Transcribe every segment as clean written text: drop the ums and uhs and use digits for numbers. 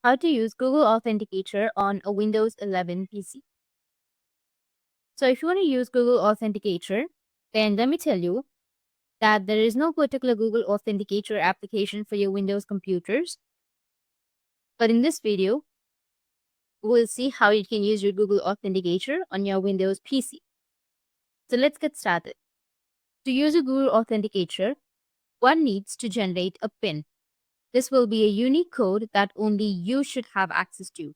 How to use Google Authenticator on a Windows 11 PC. So if you want to use Google Authenticator, then let me tell you that there is no particular Google Authenticator application for your Windows computers. But in this video, we'll see how you can use your Google Authenticator on your Windows PC. So let's get started. To use a Google Authenticator, one needs to generate a PIN. This will be a unique code that only you should have access to.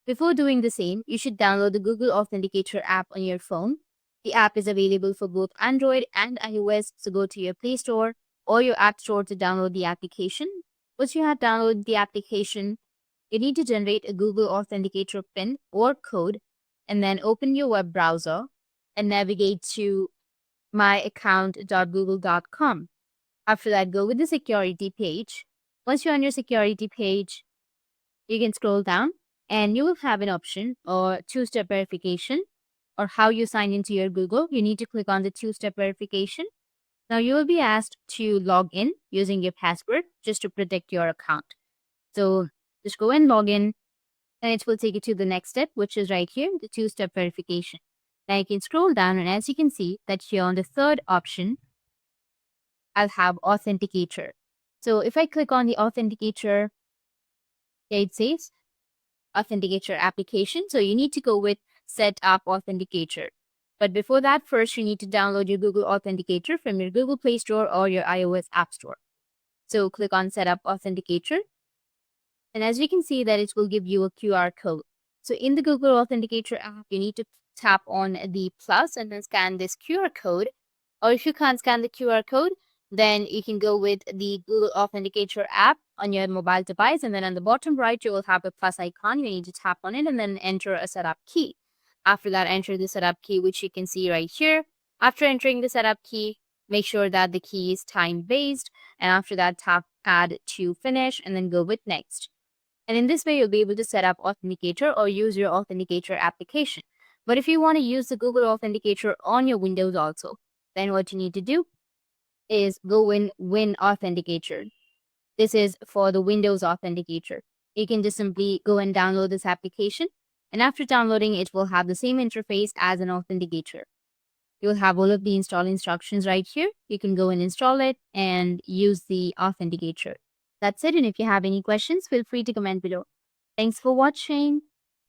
Before doing the same, you should download the Google Authenticator app on your phone. The app is available for both Android and iOS, so go to your Play Store or your App Store to download the application. Once you have downloaded the application, you need to generate a Google Authenticator PIN or code, and then open your web browser and navigate to myaccount.google.com. After that, go with the security page. Once you're on your security page, you can scroll down and you will have an option or two-step verification or how you sign into your Google. You need to click on the two-step verification. Now you will be asked to log in using your password just to protect your account. So just go and log in and it will take you to the next step, which is right here, the two-step verification. Now you can scroll down and as you can see that here on the third option, I'll have Authenticator. So if I click on the Authenticator, it says Authenticator application. So you need to go with Set Up Authenticator. But before that, first you need to download your Google Authenticator from your Google Play Store or your iOS App Store. So click on Set Up Authenticator. And as you can see that it will give you a QR code. So in the Google Authenticator app, you need to tap on the plus and then scan this QR code. Or if you can't scan the QR code, then you can go with the Google Authenticator app on your mobile device. And then on the bottom right, you will have a plus icon. You need to tap on it and then enter a setup key. After that, enter the setup key, which you can see right here. After entering the setup key, make sure that the key is time-based. And after that, tap add to finish and then go with next. And in this way, you'll be able to set up Authenticator or use your Authenticator application. But if you want to use the Google Authenticator on your Windows also, then what you need to do is go in Win Authenticator. This is for the Windows Authenticator. You can just simply go and download this application. And after downloading, it will have the same interface as an Authenticator. You'll have all of the install instructions right here. You can go and install it and use the Authenticator. That's it. And if you have any questions, feel free to comment below. Thanks for watching.